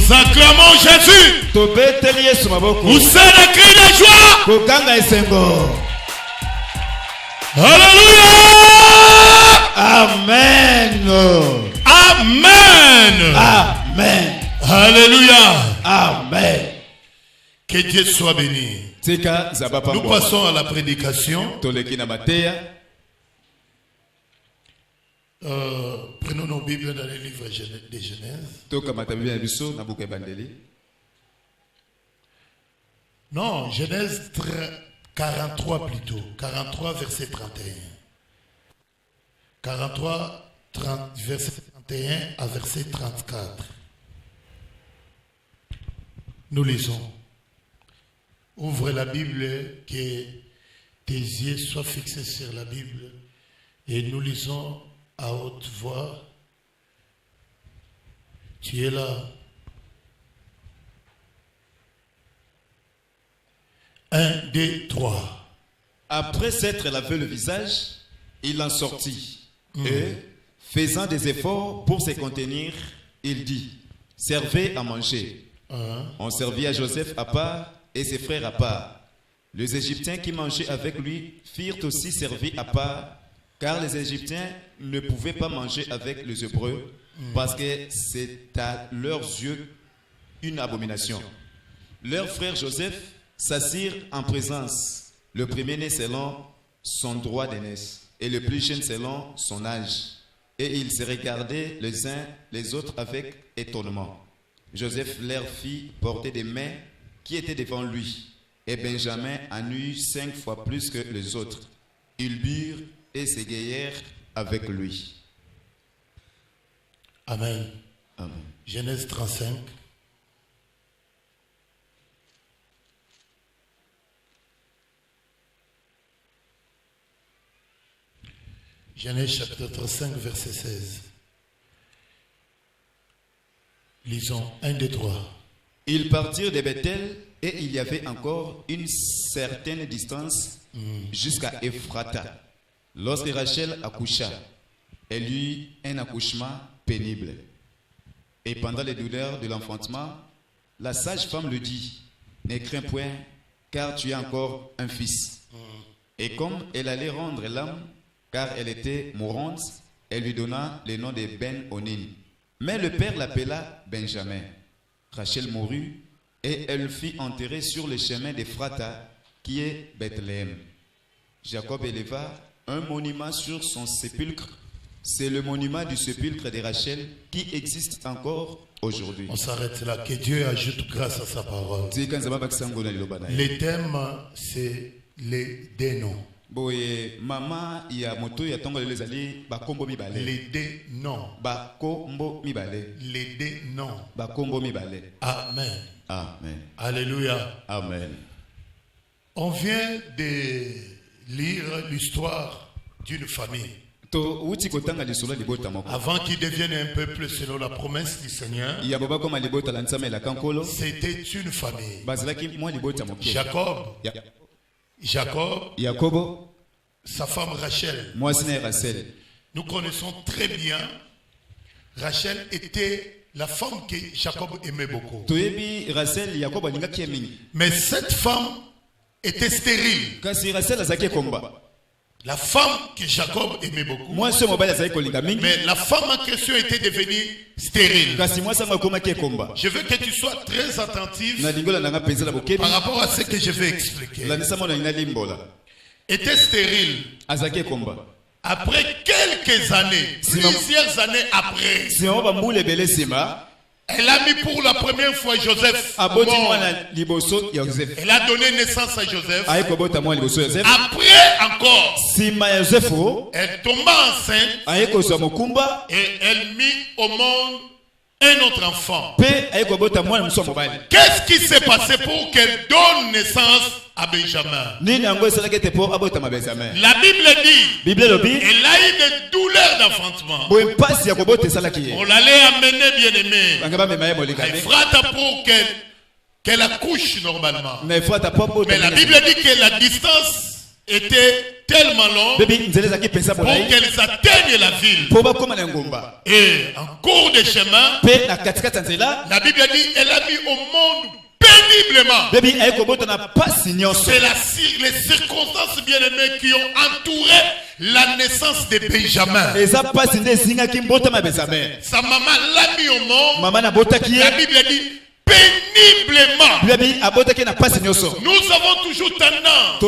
Nous acclamons Jésus. Poussez le cri de joie. Alléluia. Amen. Amen. Amen. Alléluia. Amen. Que Dieu soit béni. Nous passons à la prédication. Prenons nos Bibles dans les livres de Genèse. Non, Genèse 43 plutôt. 43 verset 31. 43 verset 31 à verset 34. Nous lisons. Ouvre la Bible, que tes yeux soient fixés sur la Bible. Et nous lisons à haute voix. Tu es là. 1, 2, 3. Après s'être lavé le visage, il en sortit. Et, faisant des efforts pour se contenir, il dit, servez à manger. On servit à Joseph à part et ses frères à part. Les Égyptiens qui mangeaient avec lui firent aussi servir à part, car les Égyptiens ne pouvaient pas manger avec les Hébreux, parce que c'est à leurs yeux une abomination. Leur frère Joseph s'assirent en présence, le premier-né selon son droit d'aînesse, et le plus jeune selon son âge. Et ils se regardaient les uns les autres avec étonnement. Joseph leur fit porter des mains qui étaient devant lui, et Benjamin en eut 5 fois plus que les autres. Ils burent et s'égayèrent avec lui. Amen. Amen. Genèse 35. Genèse chapitre 35, verset 16. Lisons 1, 2, 3. Ils partirent de Bethel et il y avait encore une certaine distance jusqu'à Ephrata. Lorsque Rachel accoucha, elle eut un accouchement pénible. Et pendant les douleurs de l'enfantement, la sage-femme lui dit, ne crains point, car tu as encore un fils. Et comme elle allait rendre l'âme, car elle était mourante, elle lui donna le nom de Ben-Onin. Mais le père l'appela Benjamin. Rachel mourut et elle fit enterrer sur le chemin d'Ephrata, qui est Bethléem. Jacob éleva un monument sur son sépulcre. C'est le monument du sépulcre de Rachel qui existe encore aujourd'hui. On s'arrête là. Que Dieu ajoute grâce à sa parole. Le thème, c'est les dénoms. Boye mama ya moto ya tongo les ali ba kombo mibale. Les dénoms. Ba kombo mibale. Les dénoms. Ba kombo mibale. Amen. Amen. Alléluia. Amen. On vient de lire l'histoire d'une famille. Avant qu'il devienne un peuple selon la promesse du Seigneur, c'était une famille. Jacob, sa femme Rachel. Nous connaissons très bien, Rachel était la femme que Jacob aimait beaucoup. Mais cette femme était stérile. La femme que Jacob aimait beaucoup. Mais la femme en question était devenue stérile. Je veux que tu sois très attentif par rapport à ce que je vais expliquer. Était stérile. Après quelques années, plusieurs années après, elle a mis pour la première fois Joseph. Elle a donné naissance à Joseph. Après encore, elle tomba enceinte et elle mit au monde un autre enfant. Qu'est-ce qui s'est passé pour qu'elle donne naissance à Benjamin? La Bible dit elle a eu des douleurs d'enfantement. On l'allait amener, bien aimé, à Ephrata pour qu'elle accouche normalement. Mais la Bible dit que la distance était tellement long pour qu'elles atteignent la ville. Et en cours de chemin, la Bible dit elle a mis au monde péniblement. C'est les circonstances bien-aimées qui ont entouré la naissance de Benjamin. Sa maman l'a mis au monde. La Bible dit péniblement. Nous avons toujours tendance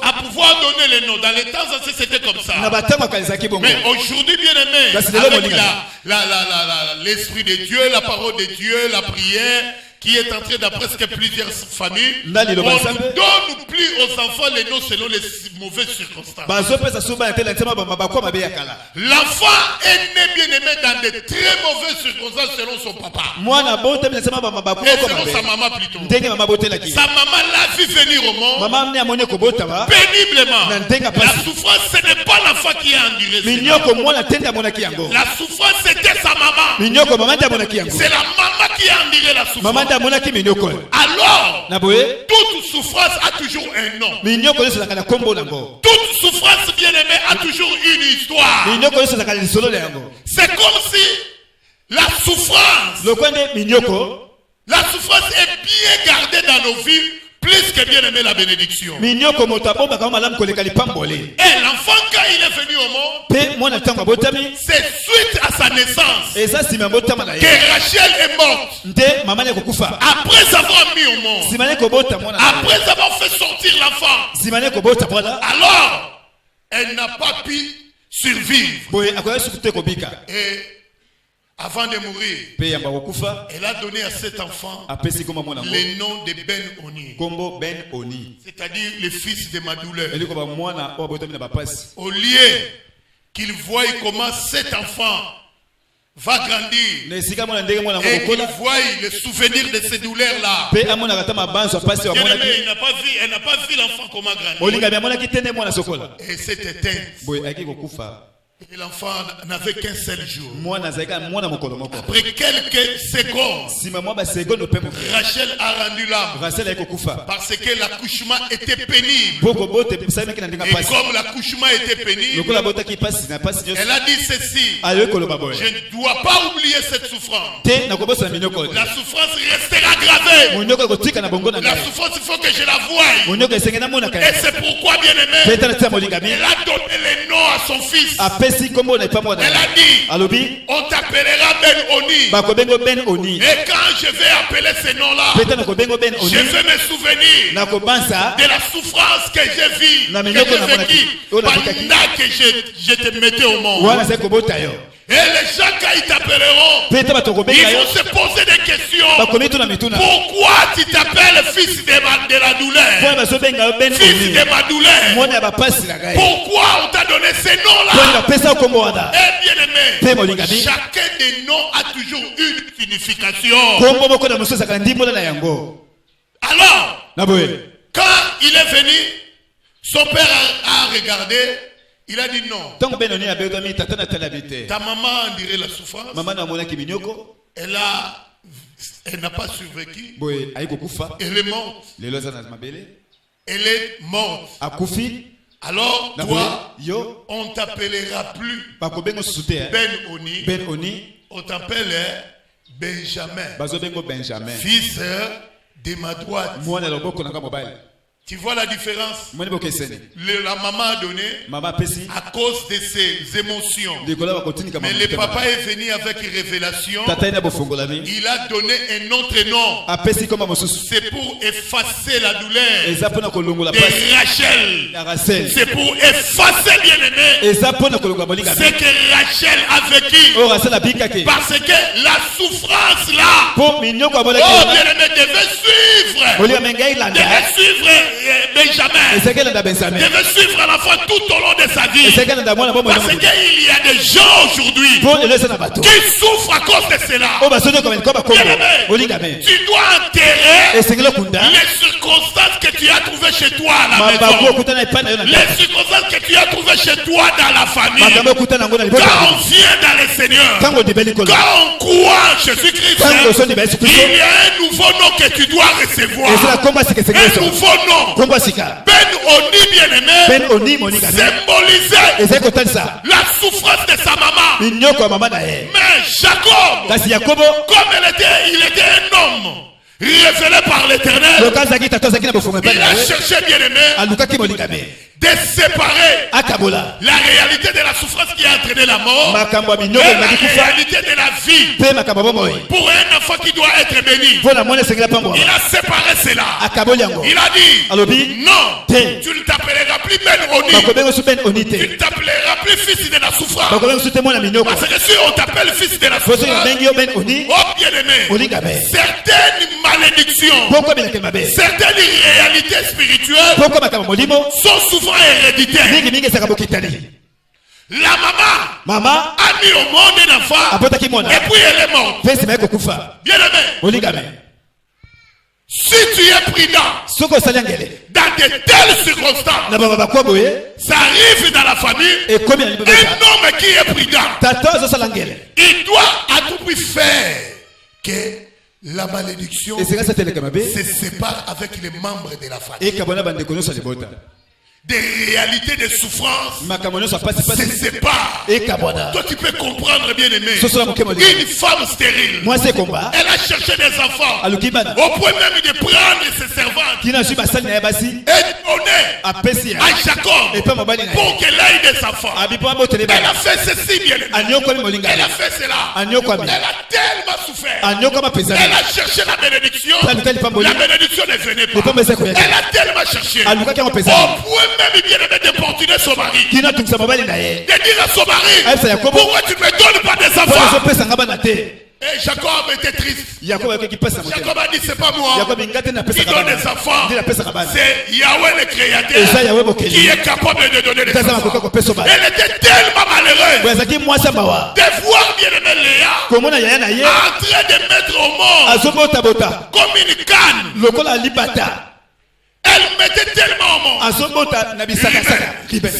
à pouvoir donner les noms. Dans les temps anciens, c'était comme ça. Mais aujourd'hui, bien aimé, avec l'Esprit de Dieu, la parole de Dieu, la prière, qui est entré dans presque plusieurs familles, on ne donne plus aux enfants les noms selon les mauvaises circonstances. L'enfant est né bien aimé dans de très mauvaises circonstances selon son papa. Et selon sa maman plutôt. Sa maman l'a vu venir au monde péniblement. La souffrance, ce n'est pas l'enfant qui a enduré. La souffrance, c'était sa maman. C'est la maman qui a enduré la souffrance. Alors, toute souffrance a toujours un nom. Toute souffrance bien-aimée a toujours une histoire. C'est comme si la souffrance est bien gardée dans nos vies, plus que bien aimé la bénédiction. Et l'enfant, quand il est venu au monde, c'est suite à sa naissance que Rachel est morte. Après avoir mis au monde, après avoir fait sortir l'enfant, alors elle n'a pas pu survivre. Et avant de mourir, elle a donné à cet enfant le nom de Ben-Oni, c'est-à-dire le fils de ma douleur. Au lieu qu'il voie comment cet enfant va grandir et qu'il voie le souvenir de ces douleurs-là. Elle n'a pas vu l'enfant comment grandir. Et c'est éteint. Et l'enfant n'avait qu'un seul jour. Après quelques secondes, Rachel a rendu l'âme parce que l'accouchement était pénible. Et comme l'accouchement était pénible, elle a dit ceci: je ne dois pas oublier cette souffrance. La souffrance restera gravée. La souffrance, il faut que je la voie. Et c'est pourquoi, bien aimé, elle a donné les noms à son fils. Elle a dit, on t'appellera Ben-Oni. Et quand je vais appeler ce nom-là, je vais me souvenir de la souffrance que j'ai vécue pendant que je te mettais au monde. Et les gens, quand ils t'appelleront, ils vont se poser des questions. Pourquoi tu t'appelles fils de la douleur? Fils de ma douleur. Pourquoi on t'a donné ces noms-là? Eh bien aimé, chacun des noms a toujours une signification. Alors, quand il est venu, son père a regardé. Il a dit non. Ta maman dirait la souffrance. Elle n'a pas survécu. Elle est morte. Elle est morte. Alors toi, on t'appellera plus Ben-Oni. On t'appelle Benjamin. Fils de ma droite. Tu vois la différence? La maman a donné à cause de ses émotions. Mais le papa est venu avec révélation. Il a donné un autre nom. C'est pour effacer la douleur de Rachel. C'est pour effacer, bien aimé, ce que Rachel a vécu. Parce que la souffrance là, oh bien aimé, devait suivre Benjamin. Devait suivre l'enfant tout au long de sa vie. Parce qu'il y a des gens aujourd'hui qui souffrent à cause de cela. Tu dois enterrer les circonstances que tu as trouvées chez toi à la maison. Les circonstances que tu as trouvées chez toi dans la famille. Quand on vient dans le Seigneur, quand on croit en Jésus-Christ, il y a un nouveau nom que tu dois recevoir. Un nouveau nom. Ben-Oni bien-aimé symbolisait la souffrance de sa maman. Mais Jacob, comme il était un homme révélé par l'Éternel, il a cherché bien-aimé de séparer la réalité de la souffrance qui a entraîné la mort et la réalité de la vie pour un enfant qui doit être béni. Il a séparé cela. Il a dit non, tu ne t'appelleras plus Ben-Oni, tu ne t'appelleras plus fils de la souffrance, parce que si on t'appelle fils de la souffrance, oh bien-aimé, certaines malédictions, certaines réalités spirituelles sont souvent héréditaire. La maman a mis au monde un enfant et puis elle est morte. Bien-aimé, si tu es prudent dans de telles circonstances, ça arrive dans la famille, un homme qui est prudent, il doit à tout prix faire que la malédiction se sépare avec les membres de la famille. Des réalités de souffrance se séparent. Toi tu peux comprendre, bien aimé, une femme stérile, elle a cherché des enfants au point même de prendre ses servantes et donner à Jacob pour qu'elle ait des enfants. Elle a fait ceci, bien aimé, elle a fait cela, elle a tellement souffert, elle a cherché la bénédiction ne venait pas, elle a tellement cherché au point même bien aimé d'importuner son mari, de dire à son mari, pourquoi tu ne me donnes pas des enfants? Et Jacob était triste. Jacob a dit, c'est pas moi qui donne des enfants, c'est Yahweh le Créateur qui est capable de donner des enfants. Elle était tellement malheureuse de voir bien aimé Léa en train de mettre au monde comme une canne. Elle mettait tellement au monde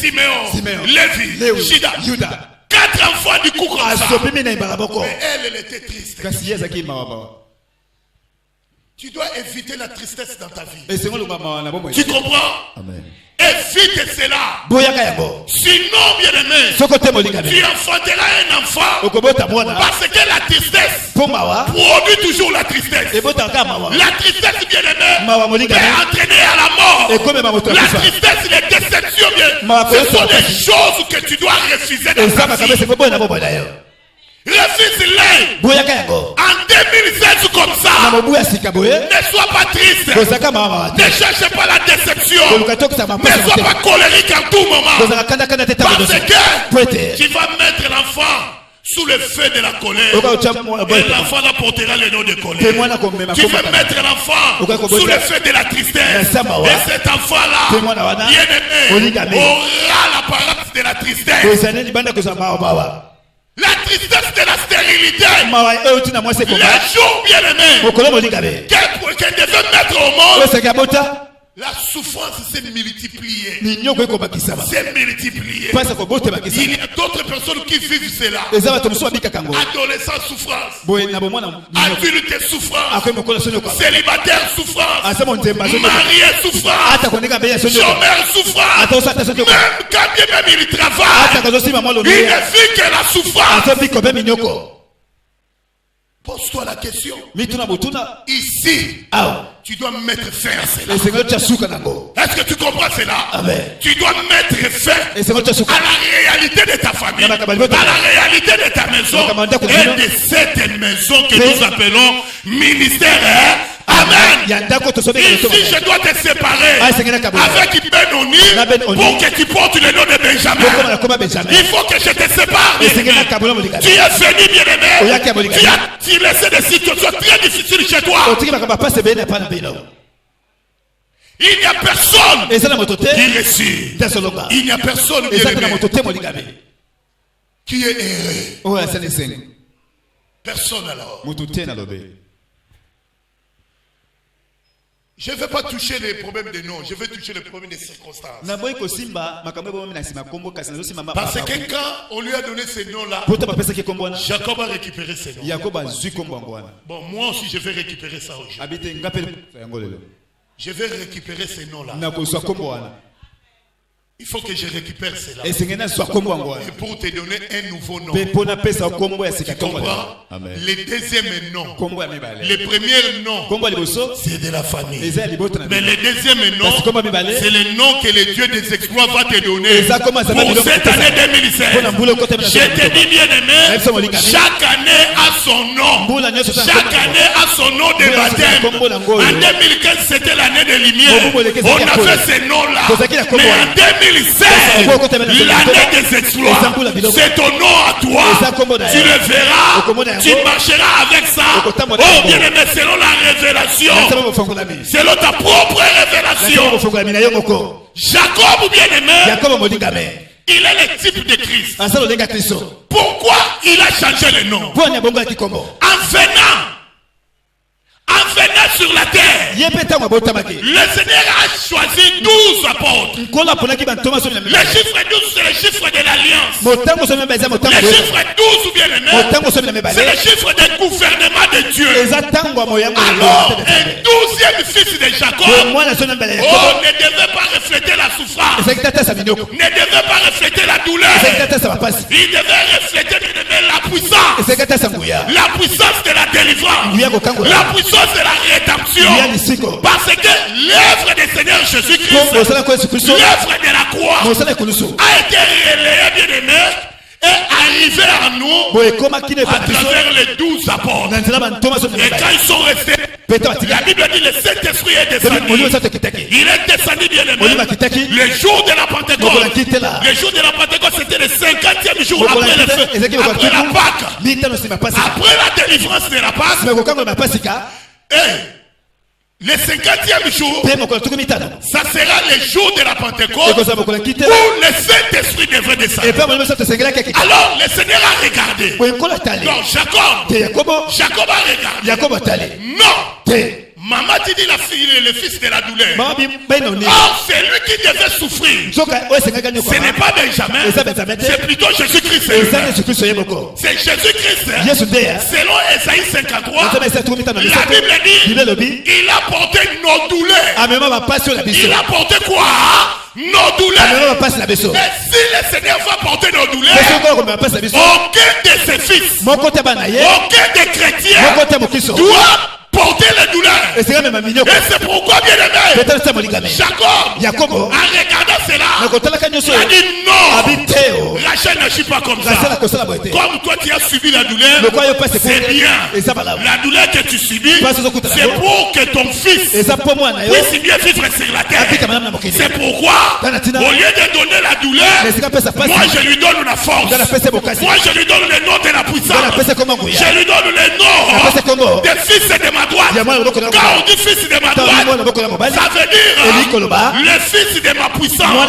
Siméon, Lévi, Juda, 4 enfants du coup comme ça. Mais elle était triste. Tu dois éviter la tristesse dans ta vie. Tu comprends? Amen. Évite cela. Sinon, bien aimé, tu enfanteras un enfant parce que la tristesse produit toujours la tristesse. La tristesse, bien aimé, peut entraîner à la mort. La tristesse, les déceptions, ce sont des choses que tu dois refuser dans ta vie. Refuse-les. En 2016 comme ça. Ne sois pas triste. Ne cherche pas la déception. Ne sois pas colérique en tout moment. Parce que tu vas mettre l'enfant sous le feu de la colère. Et l'enfant apportera le nom de colère. Tu veux mettre l'enfant sous le feu de la tristesse. Et cet enfant-là, bien aimé, aura l'apparence de la tristesse. La tristesse de la stérilité. Les jours bien aimés qu'elle devait mettre au monde, la souffrance s'est multipliée. Il y a d'autres personnes qui vivent cela. Adolescents souffrance, adultes souffrance, célibataires souffrance, mariés souffrance, chômeurs souffrance. Même quand bien même il travaille, il ne vit que la souffrance. Pose-toi la question. Ici, tu dois mettre fin à cela. Est-ce que tu comprends cela? Amen. Tu dois mettre fin à la réalité de ta famille, à la réalité de ta maison et de cette maison que nous appelons ministère. Amen. Ici, je dois te séparer avec Ben-Oni pour que tu portes le nom de Benjamin. Il faut que je te sépare. Tu es venu, bien-aimé. Tu as laissé des situations très difficiles chez toi. Il n'y a personne qui réussit. Il n'y a personne qui est erré. Personne alors. Je ne vais pas toucher les problèmes de noms, je vais toucher les problèmes des circonstances. Parce que quand on lui a donné ces noms-là, Jacob a récupéré ces noms. Bon, moi aussi je vais récupérer ça aujourd'hui. Je vais récupérer ces noms-là. Il faut que je récupère cela. Et pour te donner un nouveau nom. Tu comprends? Les deuxièmes noms. Les premiers noms, c'est de la famille. Mais les deuxièmes noms, c'est le nom que le Dieu des exploits va te donner pour cette année 2016. Je te dis bien aimé, chaque année a son nom. Chaque année a son nom de baptême. En 2015, c'était l'année des lumières. On a fait ces noms-là. Mais en 2016, l'année des exploits, c'est ton nom à toi. Tu le verras, tu marcheras avec ça. Oh bien aimé, selon la révélation, selon ta propre révélation. Jacob bien aimé, il est le type de Christ. Pourquoi il a changé le nom? En venant sur la terre, le Seigneur a choisi 12 apôtres. Le chiffre 12, c'est le chiffre de l'alliance. Le chiffre 12 ou bien aimé, c'est le chiffre du gouvernement de Dieu. Alors, un 12e fils de Jacob, ne devait pas refléter la souffrance, ne devait pas refléter la douleur. Il devait refléter la puissance. La puissance de la délivrance. La puissance de la rédemption. Parce que l'œuvre du Seigneur Jésus-Christ, l'œuvre de la croix, a été relayée, bien aimé, et arrivé à nous à travers les 12 apôtres. Et quand ils sont restés, la Bible dit le Saint-Esprit est descendu. Il est descendu, bien aimé, le jour de la Pentecôte. Le jour de la Pentecôte, c'était le 50e jour après le feu, après la Pâque, après la délivrance de la Pâque. Le 50e jour, ça sera le jour de la Pentecôte où le Saint-Esprit devrait descendre. Alors le Seigneur a regardé. Non, Jacob a regardé. Non, maman dit le fils de la douleur. Or, c'est lui qui devait souffrir. Ce n'est pas Benjamin, c'est plutôt Jésus-Christ. C'est Jésus-Christ. Selon Esaïe 53, la Bible dit il a porté nos douleurs. Il a porté quoi? Nos douleurs. Mais si le Seigneur va porter nos douleurs, aucun de ses fils, aucun des chrétiens doit porter les douleurs. Et c'est pourquoi, bien aimé, Jacob, en regardant cela, il a dit non, Rachel ne suis pas comme ça. Comme toi tu as subi la douleur, c'est bien. La douleur que tu subis, c'est pour que ton fils puisse mieux vivre sur la terre. C'est pourquoi, au lieu de donner la douleur, moi je lui donne la force. Moi je lui donne le nom de la puissance. Je lui donne le nom des fils de ma droite. Quand on dit fils de ma droite, ça veut dire le fils de ma puissance.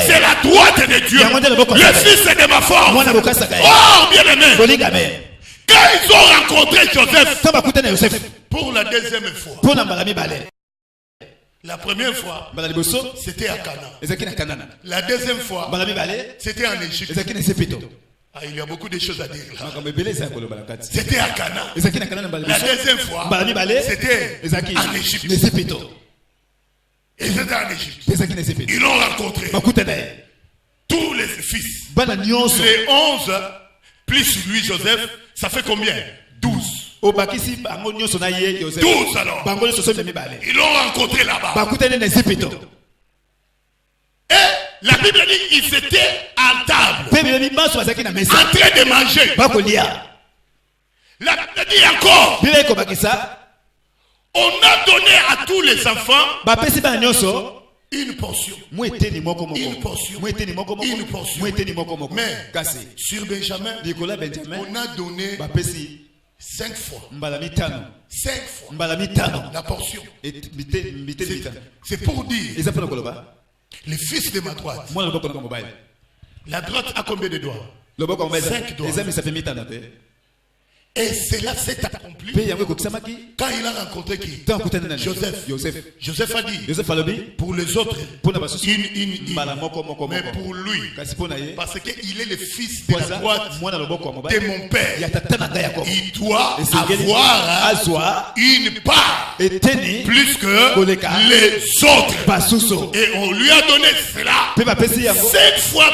C'est la droite de Dieu. Le fils de ma force. Oh bien aimé, quand ils ont rencontré Joseph pour la deuxième fois, la première fois c'était à Canaan. La deuxième fois c'était en Égypte. Il y a beaucoup de choses à dire là. C'était à Canaan. La deuxième fois c'était en Égypte. Ils l'ont rencontré. Tous les fils. Les 11 plus lui Joseph, ça fait combien? 12. 12 alors. Ils l'ont rencontré là-bas. Et la Bible dit qu'ils étaient à table, en train de manger. La Bible dit encore, on a donné à tous les enfants une portion. Une portion. Mais sur Benjamin, on a donné 5 fois. 5 fois la portion. C'est pour dire les fils de ma droite. La droite a combien de doigts? 5 doigts. Et cela s'est accompli quand il a rencontré qui? Joseph a dit pour les autres mais pour lui, parce qu'il est le fils de la droite de mon père, il doit avoir une part plus que les autres. Et on lui a donné cela 7 fois.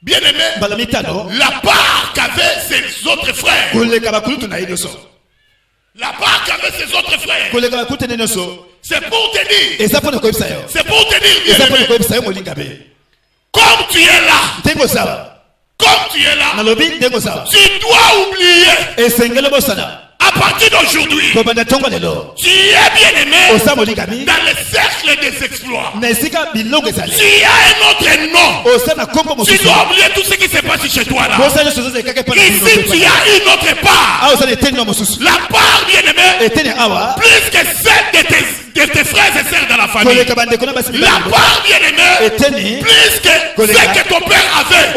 Bien aimé, la part qu'avaient ses autres frères. La part qu'avaient ses autres frères. C'est pour te dire. C'est pour te dire, bien aimé. Comme tu es là. Comme tu es là. Tu dois oublier. À partir d'aujourd'hui, tu es bien aimé dans le cercle des exploits. Tu as un autre nom. Tu dois oublier tout ce qui s'est passé chez toi là. Ici, tu as une autre part. La part, bien aimé, plus que celle de tes frères et sœurs dans la famille. La part, bien aimé, plus que ce que ton père avait.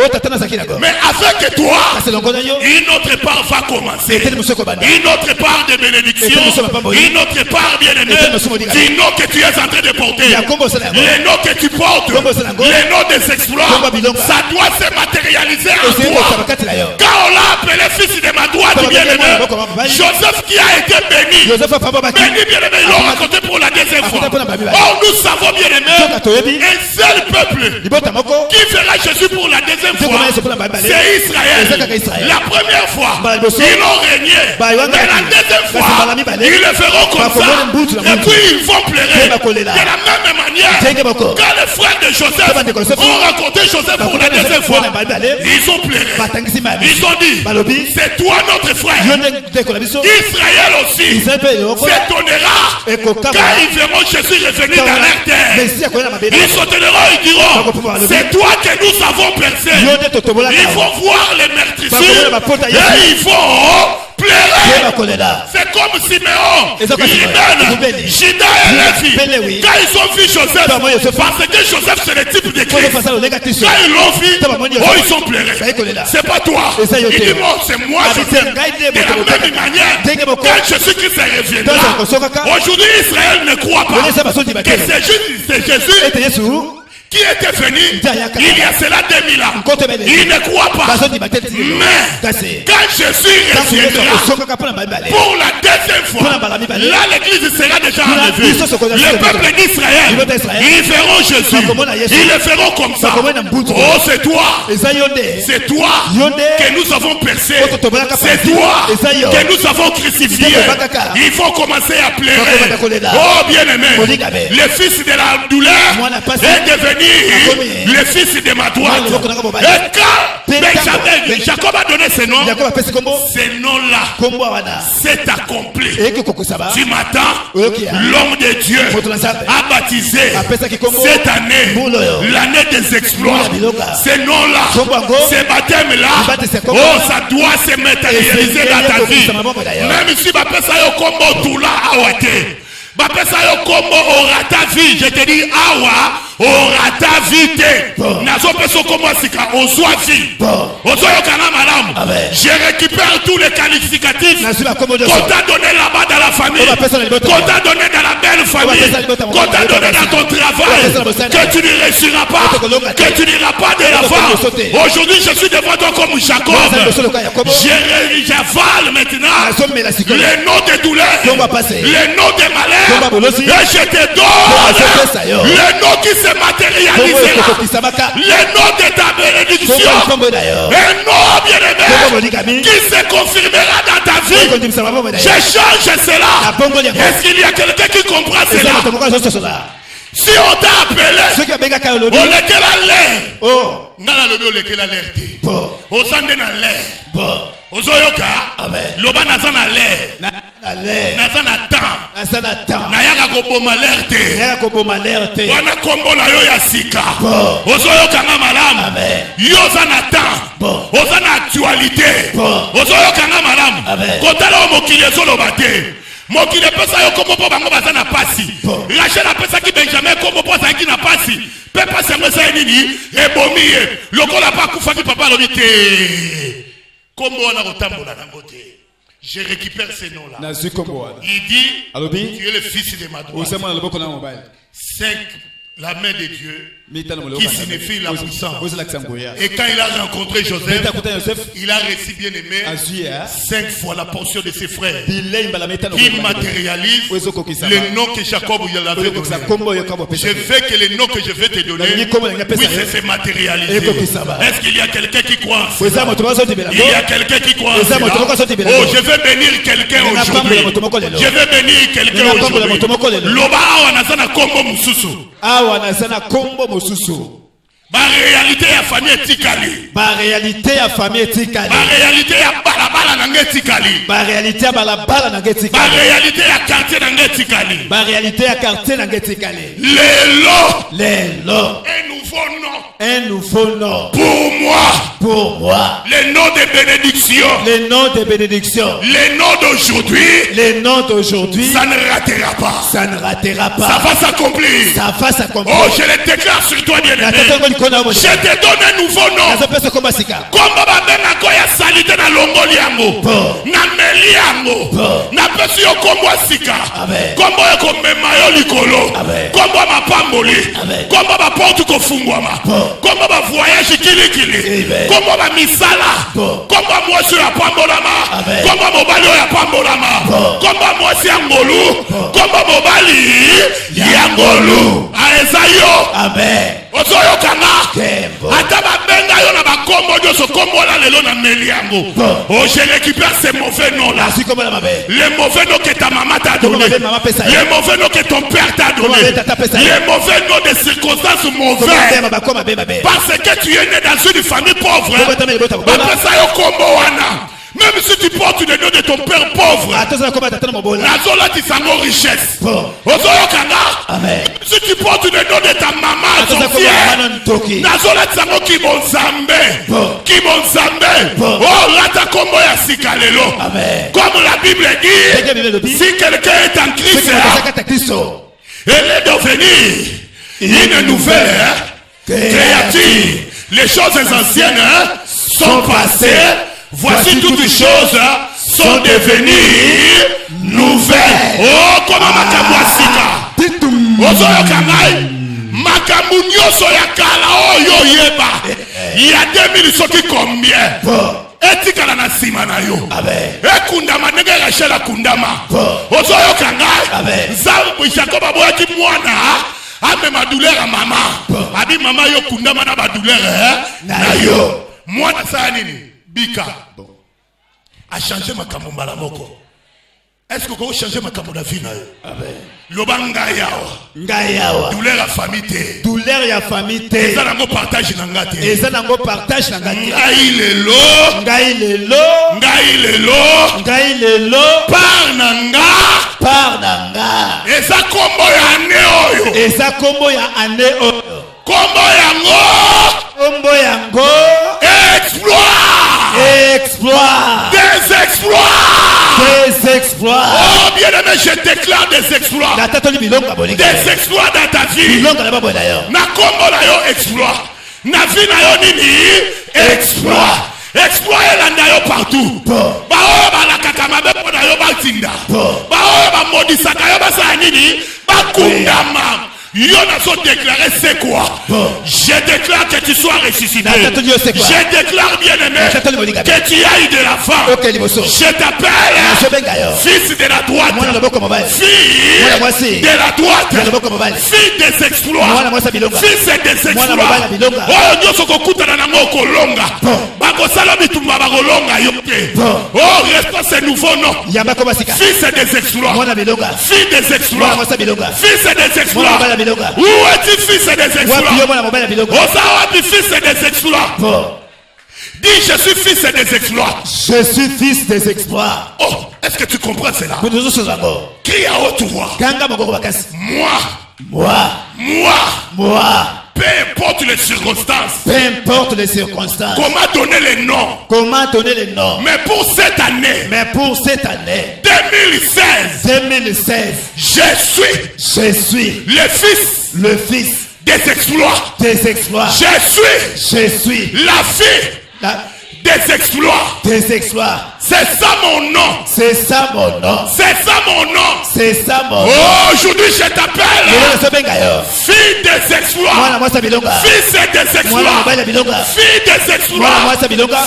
Mais avec toi, une autre part va commencer. Une autre part de bénédiction, une autre part bien aimée, du nom que tu es en train de porter, les noms que tu portes, les noms des exploits, ça doit se matérialiser en toi. Quand on l'a appelé fils de ma droite, bien aimé, Joseph qui a été béni, bien aimé, ils l'ont raconté pour la deuxième fois. Oh, nous savons bien aimé, un seul peuple qui fera Jésus pour la deuxième fois, c'est Israël. La première fois, ils ont régné. La deuxième fois, ils le feront comme ça. Et puis ils vont pleurer. De la même manière, quand les frères de Joseph ont rencontré Joseph pour la deuxième fois, ils ont pleuré. Ils ont dit, c'est toi notre frère. Israël aussi s'étonnera quand ils verront Jésus revenir dans leur terre. Ils s'étonneront, ils diront, c'est toi que nous avons percé. Ils vont voir les meurtrissures et ils vont pleurer. C'est comme Siméon, Ruben, Juda et Lévi. Quand ils ont vu Joseph, parce que Joseph c'est le type de Christ, quand ils l'ont vu, oh ils ont pleuré. C'est pas toi. Il dit non, c'est moi Joseph. De la même manière, quand Jésus-Christ reviendra, aujourd'hui Israël ne croit pas que c'est Jésus qui était venu il y a cela 2000 ans. Il ne croit pas. Mais quand Jésus reviendra pour la deuxième fois, là l'église sera déjà enlevée. Le peuple d'Israël, ils verront Jésus. Ils le feront comme ça. Oh, c'est toi. C'est toi que nous avons percé. C'est toi que nous avons crucifié. Il faut commencer à pleurer. Oh, bien aimé, le fils de la douleur est devenu le fils de ma droite. Et quand Jacob a donné ce nom, ce nom-là s'est accompli. Tu m'attends, l'homme de Dieu a baptisé cette année l'année des exploits. Ce nom-là, ce baptême-là, oh, ça doit se matérialiser dans ta vie. Même si bapesa yo kombo tula awate, bapesa yo kombo orata vie, je te dis awa orata vite. Nazo peso kombo sika ozwa vie. Ozo yo kana madame. Je récupère tous les qualificatifs qu'on t'a donné là-bas dans la famille, qu'on t'a donné dans la belle famille, qu'on t'a donné dans ton travail, que tu ne réussiras pas, que tu n'iras pas de l'avant. Aujourd'hui je suis devant toi comme Jacob. J'avale maintenant les noms de douleur, les noms de malheur, et je te donne les noms qui se matérialisera, les noms de ta bénédiction, un nom bien aimé qui se confirmera dans ta vie. Je change cela. Est-ce qu'il y a quelqu'un qui comprend cela? Si on t'a appelé, on lequel a l'air. Oh, nana le lequel a l'air. On s'en donne à l'air. Ozoyoka, loba naza na l'air, naza na temps, nayaka koboma l'air te, wana kombo na yo ya sika, ozoyoka nga malamu, yo za na temps, oza na actualité, ozoyoka nga malamu, kotala o mokili ezoloba te. Mokili pesa yo kombo po bango baza na pasi, Rachel apesa ki Benjamin kombo po azaki na pasi, pe pasi yango eza nini, ebomi ye, lokola pa kufa ki papa lobi te. Kombo wana kotambola nango te. Je récupère ces noms-là. Il dit, tu es le fils de ma droite. 5, la main de Dieu, qui signifie la puissance. Et quand il a rencontré Joseph, il a reçu bien aimé 5 fois la portion de ses frères. Il matérialise le nom que Jacob lui avait donné. Je veux que le nom que je vais te donner puisse se matérialiser. Est-ce qu'il y a quelqu'un qui croit? Il y a quelqu'un qui croit? Oh, je vais bénir quelqu'un aujourd'hui. Je vais bénir quelqu'un aujourd'hui. Loba awanazana kombo mususu. Ba réalité ya famille etikali. Ba réalité ya famille etikali. Ba réalité ya balabala na ngetikali. Ba réalité ya balabala na ngetikali. Ba réalité ya quartier na ngetikali. Ba réalité ya quartier na ngetikali. Lelo. Un nouveau nom. Pour moi. Le nom de bénédiction. Le nom de bénédiction. Le nom d'aujourd'hui. Le nom d'aujourd'hui. Ça ne ratera pas. Ça ne ratera pas. Ça va s'accomplir. Ça va s'accomplir. Oh, je le déclare sur toi, bien-aimé. Je te donne un nouveau nom. Komba babenga koya salite na longoli yango. Na meli yango. Na pesi yo kombo sika. Kombo yo komema yo likolo. Kombo mapamboli. Kombo ba porte ko fungwama. Kombo ba voyage kilikili. Kombo ba misala. Kombo mwasi ya pambolama. Kombo mobali ya pambolama. Kombo mwasi ya ngolu. Kombo mobali ya ngolu. Aezayo. Amen. Ozoyo kanga. Ata babenga yo na bakombo nyoso kombo la lelo na meli yango. Oh, je récupère ces mauvais noms là. Les mauvais noms que ta maman t'a donné. Les mauvais noms que ton père t'a donné. Les mauvais noms des circonstances mauvaises. Parce que tu es né dans une famille pauvre. Après ça yo kombo wana. Même si tu portes le nom de ton père pauvre, Nazola Tisango richesse. Même si tu portes le nom de ta maman sorcière, Nazola Tisango Kibonzambe. Oh, Lata Kombo ya Sikalelo. Comme la Bible dit, si quelqu'un est en Christ, elle est devenue une nouvelle créature. Les choses anciennes sont passées. Voici toutes les choses sont devenues nouvelles. Oh, comment makamwasika. Ozoyo kangai. Makamunyoso ya kala oh yo yeba. Il y a 2000 soki combien? Etikala na sima na yo. Ekundama nenge rachela kundama. Ozoyo kangai. Zambu Jacob aboya ki mwana. Ame ma douleur à maman. Abi mama yo kundama na ba douleur na yo. Mwana sa nini? Bika a changé ma kamumbala moko. Est-ce que vous changez ma kamuna vie na yo? Amen. Lobanga yawa. Douleur la famille te. Douleur ya famille te. Eza nango partage na ngate. Eza nango partage na ngate. Ngai lelo. Par nanga. Eza kombo ya ane oyo. Kombo yango. Exploit. Des exploits. Oh bien aimé, je déclare des exploits. Des exploits dans ta vie. Na kombo na yo exploit. Na vie na yo nini exploit. Exploit elanda yo partout. Ba o ba la kakamabe po na yo ba tinda. Ba o ba modisaka yo ba sa nini ba kundama. Yona sont déclaré c'est quoi? Je déclare que tu sois ressuscité. Je déclare bien aimé que tu ailles de la fin. Je t'appelle fils de la droite. Fille de la droite. Fille des exploits. Fils des exploits. Oh Dieu soko kutana na ngoko longa. Bako salobi tumba bako longa yote. Oh reste ce nouveau nom. Fils des exploits. Fille des exploits. Fils des exploits. Où es-tu fils des exploits? Osawapi fils des exploits. Dis je suis fils des exploits. Je suis fils des exploits. Oh, est-ce que tu comprends cela? Crie à haute voix. Moi. Peu importe les circonstances. Comment donner les noms? Mais pour cette année. 2016. Je suis le fils des exploits. Je suis la fille des exploits. Des exploits. C'est ça mon nom. C'est ça mon nom. C'est ça mon nom. C'est ça mon nom. Aujourd'hui je t'appelle fille des exploits. Fils des exploits. Fille des exploits.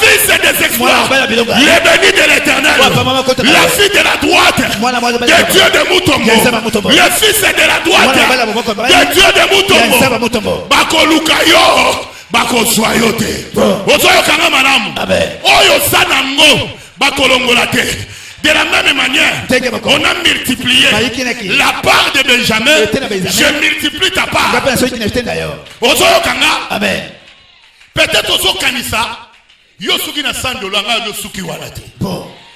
Fils des exploits. Les bénis de l'Éternel. La fille de la droite de Dieu de Mutombo. Le fils de la droite de Dieu de Mutombo. Bakolukayo. Bakoswayo te. Ozoyo kanga malamu. Oyo sanango. Bakolongola te. De la même manière, on a multiplié la part de Benjamin. Je multiplie ta part. Ozoyo kanga. Amen. Peut-être ozo kanisa. Yo suki na $100 nga yo suki wala te.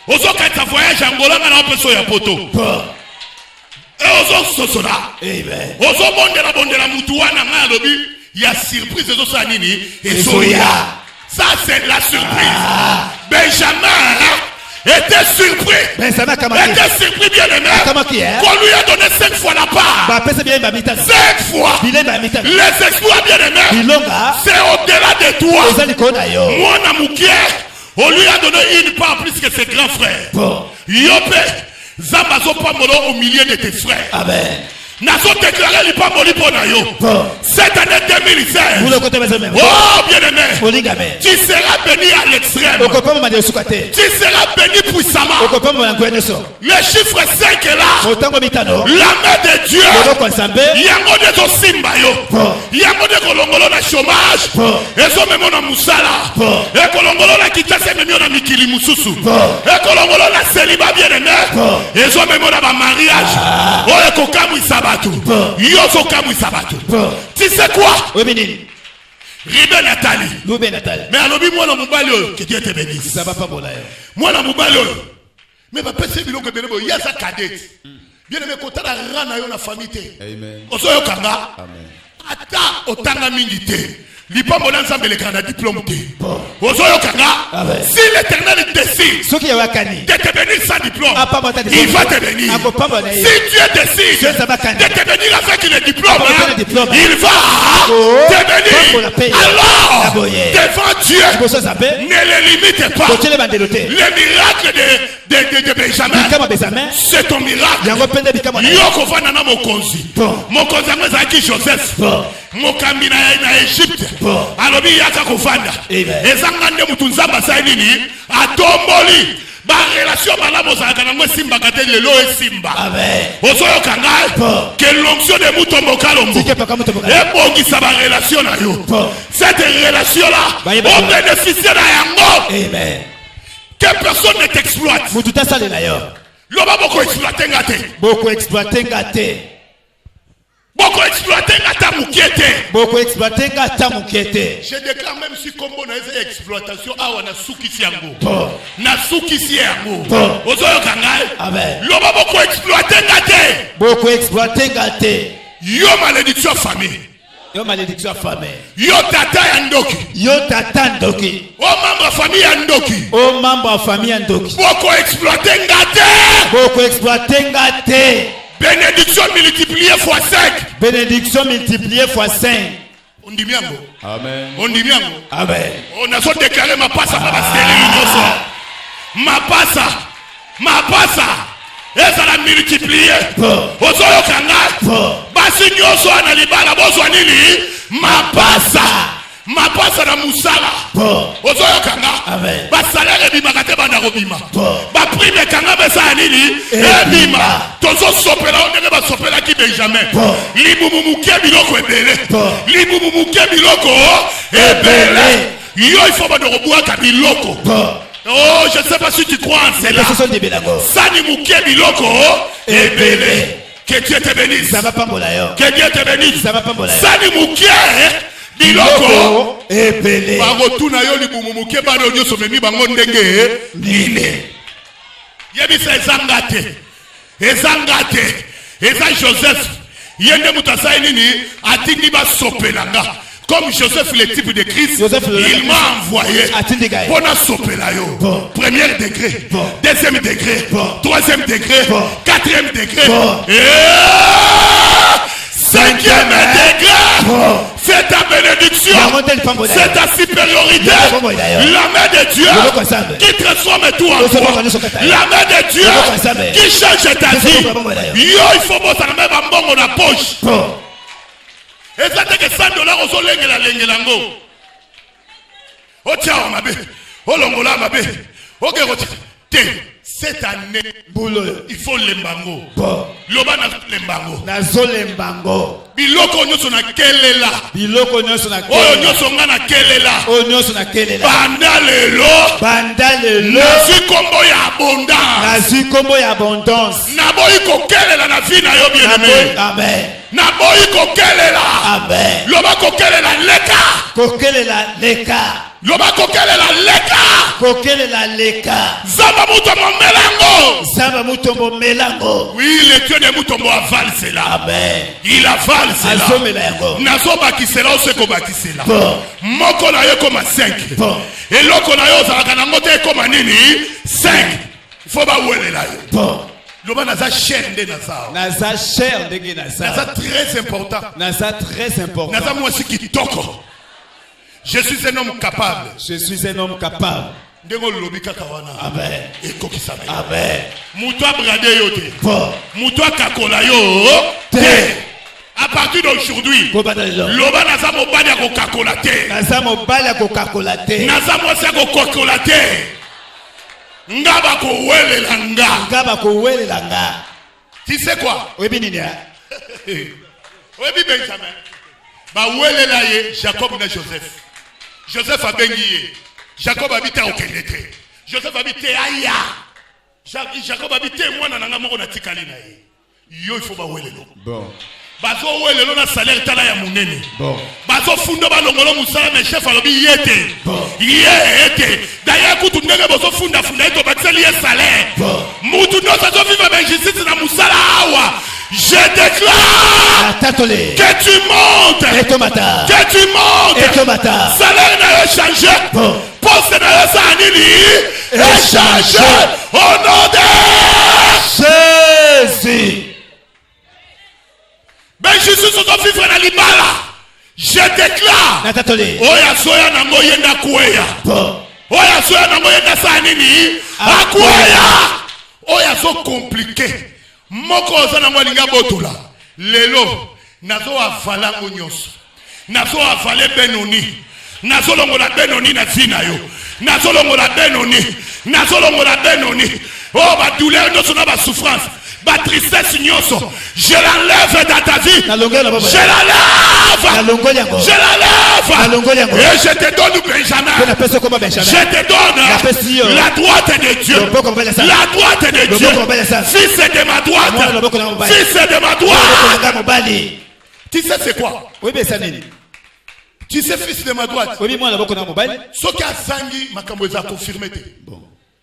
Ozo kanisa voyage Angola nga na opeso ya poto. Et ozo sosola. Amen. Ozo bondela mutu wana nga lobi. Il y a surprise de ça nini et Soya. Ça c'est la surprise. Benjamin était surpris. Était surpris bien aimé. Qu'on lui a donné 5 fois la part. 5 fois. Les exploits bien aimés. C'est au-delà de toi. Moi Namoukier, on lui a donné une part plus que ses grands frères. Yopé, Zambazo Pamolo au milieu de tes frères. Amen. Nazo déclaré l'ipamoli ponayo. Cette année 2016. Oh bien aimé. Tu seras béni à l'extrême. Tu seras béni puissamment. Le chiffre 5 est là. La main de Dieu. Yango de to simbayo. Yango de kolongolo na chômage. Ezo memo na musala. E kolongolo na kitase memo na mikili mususu. E kolongolo na célibat bien aimé. Ezo memo na ba mariage. Oh e kokamu isaba. Tu sais quoi? Ribe Nathalie. Mais alors, moi, la mobile, que Dieu te bénisse. Ça va pas bon là. Moi, la mobile, mais pas penser que bénévole, il y a sa cadette. Bien aimé, quand tu as la famille, amen. Osoyo Kanga, ata otanga mingite. Lipa mon ensemble les grands diplômes. Osoyo Kanga, si l'Éternel décide de te bénir sans diplôme, il va te bénir. Si Dieu décide de te bénir avec le diplôme, il va te bénir. Alors, devant Dieu, ne le limite pas. Le miracle de Benjamin, c'est ton miracle. Yoko Vanana Mokonzi. Mokonzi Amazaki Joseph. Mokambi na Égypte. Alobi yaka kovanda. Ezanga nde mutunzamba sainini. Atomboli. Ba relation malamu za kana mwe simba kate lelo e simba. Amen. Osoyo kanga. Que l'onction de Mutombo Kalombo. Et bongi sa ba relation na yo. Cette relation là, on bénéficie na yango. Amen. Que personne ne t'exploite. Mututa sale na yo. Loba boko exploiter ngate. Boko exploiter ngate. Boko exploiter ngata mukiete. Boko exploiter ngata mukiete. Je déclare même si combo na eza exploitation awa na sukisi yango. Na sukisi yango. Ozoyo kangai. Amen. Loba boko exploiter ngate. Boko exploiter ngate. Yo malédiction famille. Yo malédiction famille. Yo tata yandoki. Yo tata ndoki. O membre famille yandoki. O membre famille yandoki. Boko exploiter ngate. Boko exploiter ngate. Bénédiction multipliée x 5. Bénédiction multipliée x 5. On dit bien. Amen. On dit bien. Amen. On a déclaré ma passe à ma stérile. Ma passe. Et ça l'a multiplié. Ozoyo kanga. Basi nyoso ana libala bozwa nini? Ma passe na musala. Ozoyo kanga. Amen. Ba salaire bimakate banda robima. Ba prime kanga besa nini? Ebima. Tozo sopela ondenge ba sopela ki Benjamin. Libumumuke biloko ebele. Libumumuke biloko ebele. Yo il faut ba de robuaka biloko. Oh, je ne sais pas si tu crois en cela. Sani muke biloko ebele. Que Dieu te bénisse. Ça va pas mon ailleurs. Que Dieu te bénisse. Ça va pas mon ailleurs. Sani muke biloko ebele. Bagotuna yo libumumuke bano nyoso memi bango ndenge nini. Yebisa ezangate. Eza Joseph. Yende mutasai nini atindi ba sopelanga. Comme Joseph, le type de Christ, il m'a envoyé pour la sopelayo. Premier degré, deuxième degré, troisième degré, quatrième degré. Et 5e degré. C'est ta bénédiction. C'est ta supériorité. La main de Dieu qui transforme tout en toi. La main de Dieu qui change ta vie. Yo, il faut que ça mette un bon dans la poche. Et ça, c'est que $100 aux lengelango. Oh tiens, ma bé. Oh longola, ma bé. Ok, cette année, il faut l'embango. Loba na l'embango. Nazo lembango. Biloko nyoso na kelela. Biloko nyoso na kelela. Oyo nyoso nga na kelela. Oyo nyoso na kelela. Banda lelo. Nazi kombo ya abondance. Nazi kombo ya abondance. Naboyi kokelela na vie na yo bien aimé. Amen. Naboyi kokelela. Amen. Loba kokelela leka. Kokelela leka. Loba kokelela leka. Kokelela leka. Zamba mutombo melango. Zamba mutombo melango. Oui, le Dieu de mutombo avale cela. Amen. Il avale cela. Azo melango. Nazo bakisela oseko bakisela. Moko na yo koma 5. Et loko na yo zalaka na ngote koma nini? 5. Faut ba welela yo. Loba naza cher nde naza. Naza cher ndenge naza. Naza très important. Naza très important. Naza mwasi kitoko. Je suis un homme capable. Je suis un homme capable. Amen. Amen. Moutoua brade yo te. Moutoua kakola yo te. À partir d'aujourd'hui, loba naza mobali ya kokakola te. Naza mobali ya kokakola te. Naza mwasi ya kokakola te. Ngaba kowelela nga. Ngaba kowelela nga. Tu sais quoi? Oyebi nini ya? Oyebi Benjamin. Ba welela ye Jacob na Joseph. Joseph a béni. Jacob habite au Kénété. Joseph habite aya. Jacob habite moi na nanga moko na tikali na ye. Yo il faut ba welelo. Bon. Bazo welelo na salaire tala ya munene. Bon. Bazo fundo ba longolo musala mais chef alobi yete. Bon. Yete. D'ailleurs kutu ndenge bozo funda ito batseli ye salaire. Bon. Mutu no sazo viva ba justice na musala awa. Je déclare que tu montes, que tu montes, salaire n'a changé, poste n'a changé, au nom de Jésus. Ben Jésus sont vivre dans l'Ibala. Je déclare, Oya soya na moyenda kueya, Oya soya na moyenda sanini, akueya, Oya so compliqué. Moko zana mwalinga botula lelo nazo avala nyonso nazo avale benoni nazo longola benoni na zina yo nazo longola benoni oh ba douleur nyonso na ba souffrance ba tristesse nyonso je l'enlève dans ta vie je l'enlève et je te donne Benjamin je te donne la droite de Dieu la droite de Dieu fils de ma droite fils de ma droite tu sais c'est quoi tu sais fils de ma droite ce qui a sangi makambo za confirmé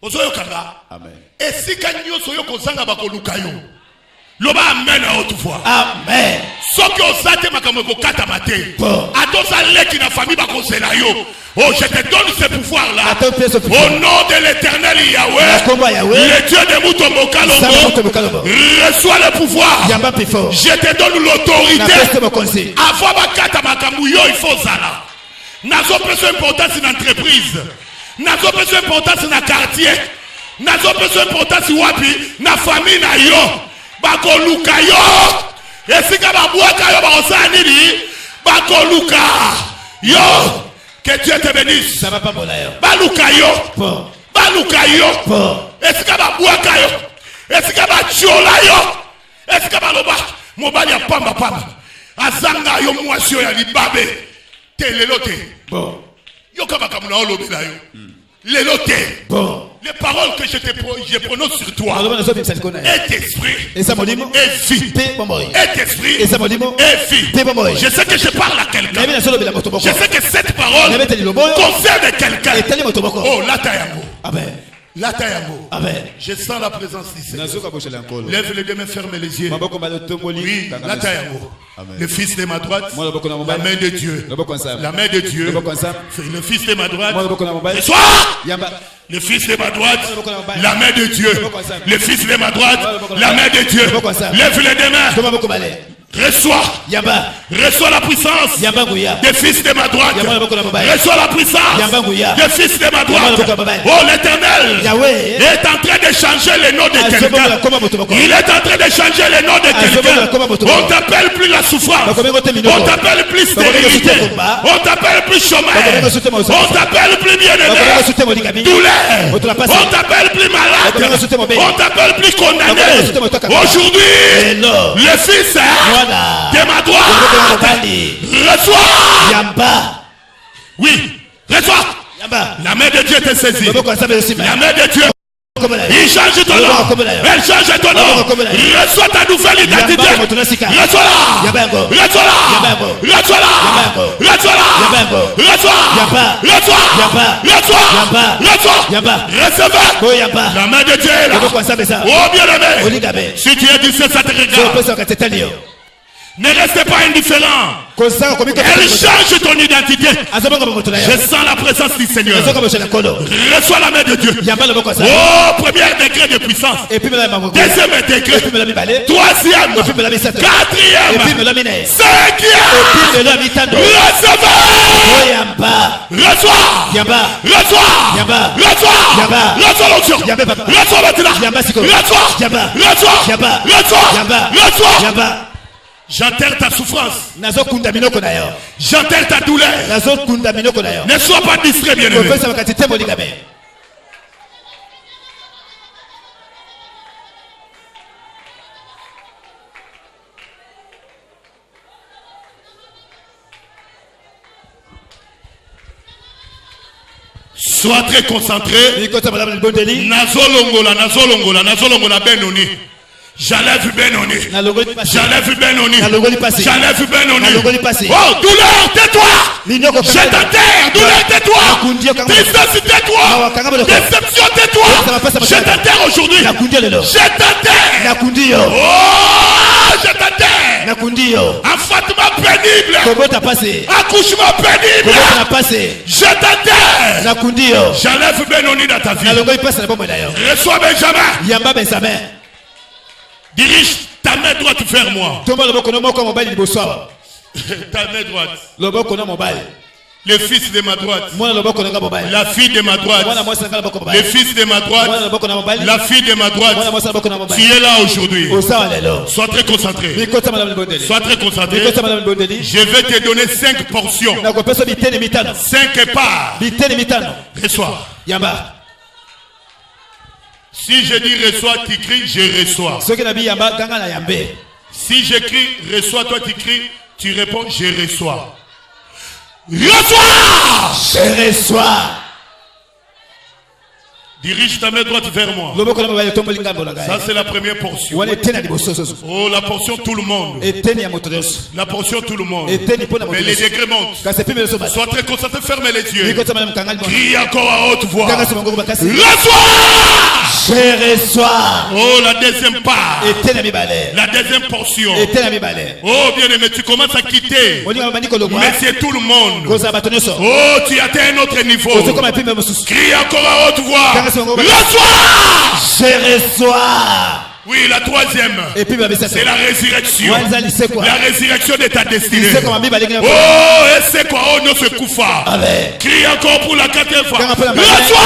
ozoyokanga amen esika nyonso yo kozanga bakoluka yo loba amen à haute voix amen soki ozate makambo kokata mate atoza leki na famille bakosela yo oh je te donne ce pouvoir là au nom de l'Éternel Yahweh le Dieu de Mutombo Kalongo reçois le pouvoir je te donne l'autorité avant bakata makambo yo il faut zala nazo besoin importance une entreprise nazo besoin importance na quartier nazo besoin importance wapi na famille na yo bakoluka yo esika babwaka yo bakosala nini bakoluka yo que Dieu te bénisse baluka yo esika babwaka yo esika batiola yo esika baloba mobali ya pamba azanga yo mwasi yo ya libabe te lelo te yo kabaka muna olobela yo lelo te les paroles que je prononce sur toi est esprit et vie est esprit et vie je sais que je parle à quelqu'un je sais que cette parole concerne quelqu'un oh latayango amen latayango amen je sens la présence d'ici lève les deux mains ferme les yeux oui latayango le fils de ma droite la main de Dieu la main de Dieu le fils de ma droite et sois le fils de ma droite la main de Dieu le fils de ma droite la main de Dieu lève les deux mains Reçois. Reçois la puissance des fils de ma droite. Reçois la puissance des fils de ma droite. Oh, l'Éternel est en train de changer le nom de quelqu'un. Il est en train de changer le nom de quelqu'un. On t'appelle plus la souffrance. On t'appelle plus stérilité. On t'appelle plus chômage. On t'appelle plus bien-aimé. Douleur. On t'appelle plus malade. On t'appelle plus condamné. Aujourd'hui, le fils de ma droite, reçois. Oui, reçois. La main de Dieu te saisit. La main de Dieu. Il change ton nom. Elle change ton nom. Reçois ta nouvelle identité. Reçois-la. Reçois-la. Reçois-la. Reçois-la. Reçois. Recevez. La main de Dieu est là. Oh bien-aimé. Si tu es du ciel, ça te regarde. Ne restez pas indifférent. Elle change ton identité. Je sens la présence du Seigneur. Reçois la main de Dieu. Oh, premier degré de puissance. Deuxième degré. Troisième. Quatrième. Cinquième. Recevez. Reçois. Reçois. Reçois. Reçois l'onction. Reçois maintenant. Reçois. J'enterre ta souffrance. J'enterre ta douleur. Ne sois pas distrait, bien-aimé. Sois très concentré. Nazolongola Benoni. J'enlève Benoni. J'enlève Benoni. J'enlève Benoni. Oh, douleur, tais-toi. Je t'enterre. Douleur, tais-toi. Tristesse, tais-toi. Déception, tais-toi. Je t'enterre aujourd'hui. Je t'enterre. Oh, je t'enterre. Enfantement pénible. Accouchement pénible. Je t'enterre. J'enlève Benoni dans ta vie. Reçois Benjamin. Dirige ta main droite vers moi. Ta main droite. Le fils de ma droite. La fille de ma droite. Le fils de ma droite. La fille de ma droite. Tu es là aujourd'hui. Sois très concentré. Sois très concentré. Je vais te donner 5 portions. 5 parts. Reçois. Si je dis reçois, tu cries, je reçois. Si j'écris reçois, toi tu cries, tu réponds, je reçois. Reçois! Je reçois. Dirige ta main droite vers moi. Ça c'est la première portion. Oh, la portion tout le monde. La portion tout le monde. Mais les degrés montent. Sois très concentré, ferme les yeux. Crie encore à haute voix. Reçois! Je reçois. Oh, la deuxième part. La deuxième portion. Oh, bien aimé, tu commences à quitter. Mais c'est tout le monde. Oh, tu atteins un autre niveau. Crie encore à haute voix. Reçois! Je reçois. Oui, la troisième, c'est la résurrection. La résurrection de ta destinée. Oh, et c'est quoi? Oh, non, c'est Koufa. Crie encore pour la 4e fois. Reçois!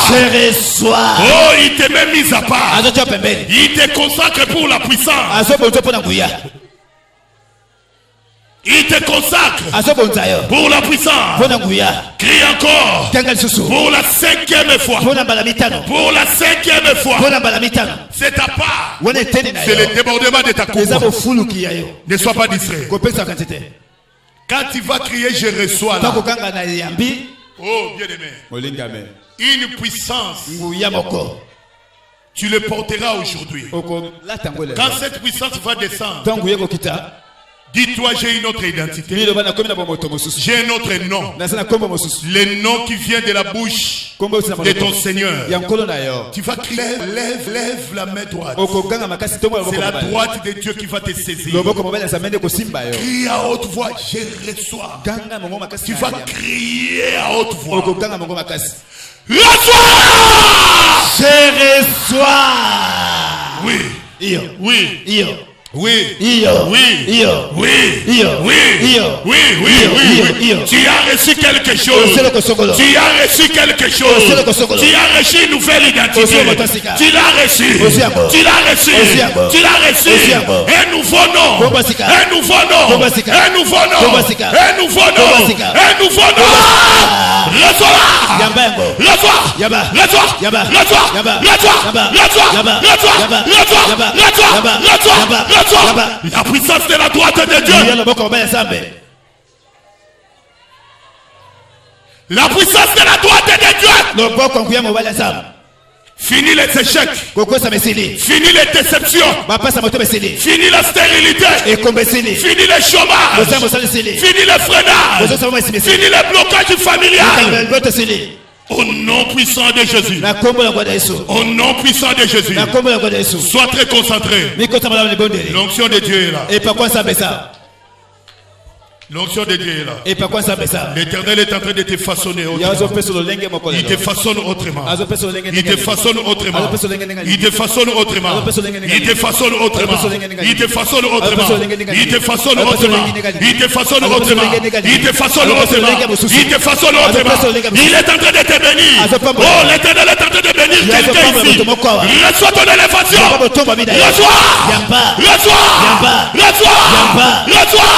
Je reçois. Oh, il te met mis à part. Il te consacre pour la puissance. Il te consacre pour la puissance. Crie encore pour la 5e fois. Pour la 5e fois. C'est ta part. C'est le débordement de ta cour. Ne sois pas distrait. Quand tu vas crier je reçois là. Oh bien aimé. Une puissance. Tu le porteras aujourd'hui. Quand cette puissance va descendre, dis-toi, j'ai une autre identité. J'ai un autre nom. Le nom qui vient de la bouche de ton Seigneur. Tu vas crier, lève la main droite. C'est la droite de Dieu qui va te saisir. Crie à haute voix, je reçois. Tu vas crier à haute voix. Reçois! Je reçois. Oui. Oui. Oui. Io. Oui. Io. Oui. Io. Oui. Io. Oui. Oui. Oui. Tu as reçu quelque chose. Tu as reçu quelque chose. Tu as reçu une nouvelle identité. Tu l'as reçu. Tu l'as reçu. Tu l'as reçu. Un nouveau nom. Un nouveau nom. Un nouveau nom. Un nouveau nom. Un nouveau nom. Reçois-la. Reçois. Reçois. La puissance de la droite de Dieu. La puissance de la droite de Dieu. Fini les échecs. Fini les déceptions. Fini la stérilité. Fini le chômage. Fini le freinage. Fini le blocage familial. Au nom puissant de Jésus. Au nom puissant de Jésus. Sois très concentré. L'onction de Dieu est là. L'onction de Dieu est là. L'Éternel est en train de te façonner autrement. Il te façonne autrement. Il te façonne autrement. Il te façonne autrement. Il te façonne autrement. Il te façonne autrement. Il te façonne autrement. Il te façonne autrement. Il te façonne autrement. Il te façonne autrement. Il est en train de te bénir. Oh, l'Éternel est en train de bénir quelqu'un ici. Reçois ton élévation. Reçois. Reçois. Reçois. Reçois.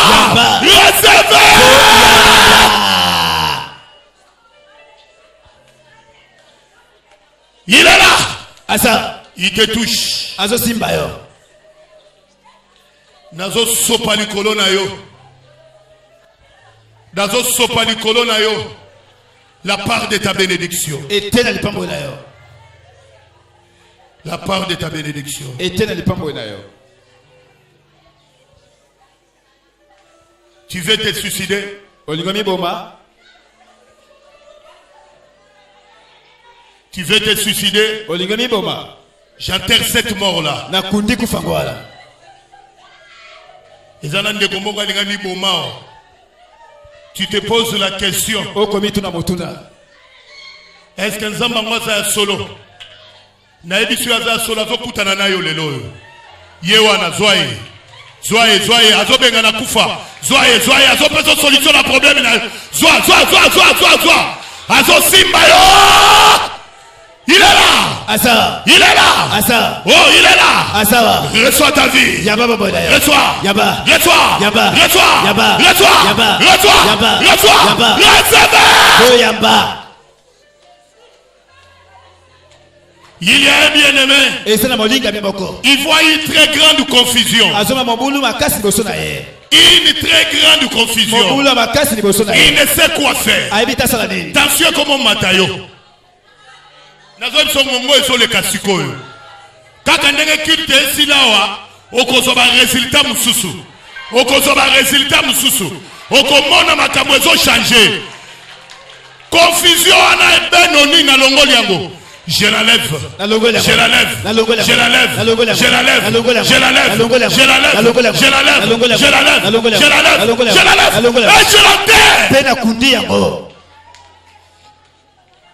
Il est là. Il te touche. Nazo sopa likolo na yo. Nazo sopa likolo na yo. La part de ta bénédiction. La part de ta bénédiction. Tu veux te suicider? Tu veux te suicider? J'enterre cette mort-là. Tu te poses la question. Est-ce que Nzamba mwaza solo? Na ebisu ya solo avokutana nayo lelo. Yewana zwaye. Zwaye, azobenga na kufa. Zwaye, azopesa solution na problème na. Zwa. Azo simba yo. Il est là. Il est là. Oh, il est là. Reçois ta vie. Reçois. Il y a un bien-aimé. Il voit une très grande confusion. Une très grande confusion. Il ne sait quoi faire. Attention comme Matayo. Nazo songo ezo le kasikoyo. Kaka ndenge kilte silawa okozoba résultat mususu. Okomona makambo ezo changer. Confusion ana benoni na longoli yango. Je la lève.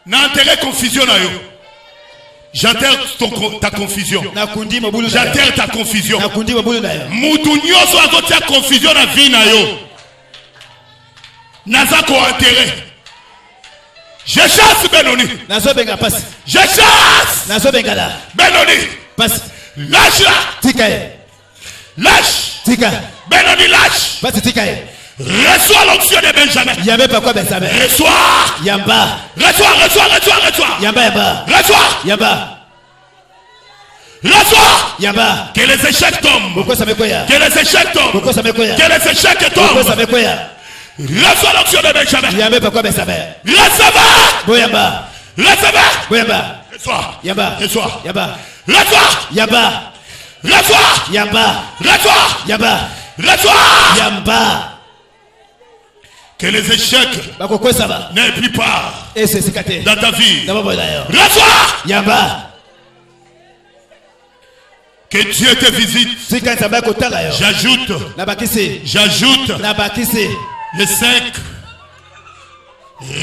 N'enterre confusion na yo. J'enterre ta confusion. J'enterre ta confusion. Mutu nyoso azotia confusion na vie na yo. Nazako enterré. Je chasse Benoni. Je chasse Benoni. Lâche-la. Lâche. Benoni lâche. Reçois l'onction de Benjamin. Reçois. Reçois. Que les échecs tombent. Que les échecs tombent. Reçois l'onction de Benjamin. Reçois. Que les échecs n'aient plus part dans ta vie. Reçois. Que Dieu te visite. J'ajoute le 5,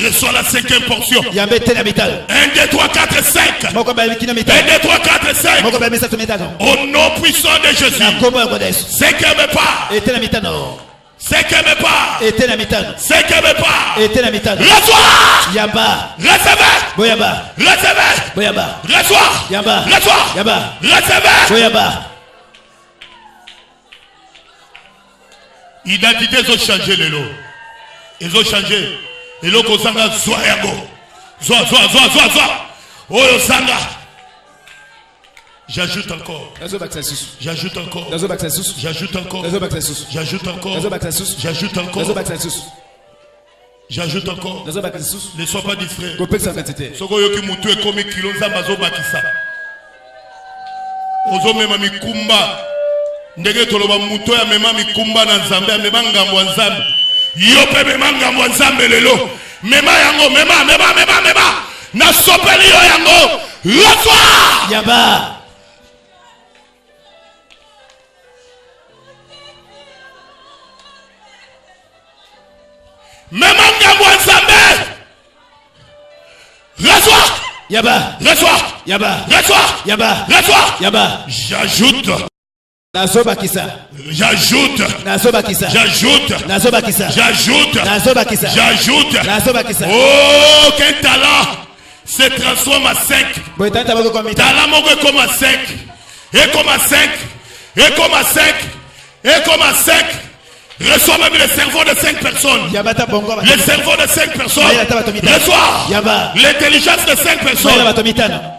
Reçois la 5e portion. 1, 2, 3, 4, 5. 1, 2, 3, 4, 5. Au nom puissant de Jésus. 5e part. 5e part. 5e part. Reçois. Recevez. Identité ont changé les lots. Ils ont changé. Et l'eau qu'on s'engage, soit yago. Soit. Oh, sanga. J'ajoute encore. J'ajoute encore. Ne sois pas distrait. Soko yoki mutu ekomi kilonza mazo bakisa. Ozo mema mikumba. Ndege toloba mutu ya mema mikumba na nzambe ya mema ngambo nzambe. Yope mema ngambo nzambe lelo. Mema yango mema. Na sopeli yo yango. Reçois. Yaba. Mema ngambo nzambe. Reçois. Yaba. Reçois. Yaba. Reçois. Yaba. Reçois. Yaba. J'ajoute. Nazobakisa. J'ajoute. Nazobakisa. J'ajoute. Nazobakisa. J'ajoute. Nazobakisa. J'ajoute. Nazobakisa. Oh, qu'un talent se transforme à 5. Talent moko comme à 5. Et comme à 5. Et comme à 5. Et comme à 5. Reçois même le cerveau de 5 personnes. Le cerveau de 5 personnes. Reçois l'intelligence de 5 personnes.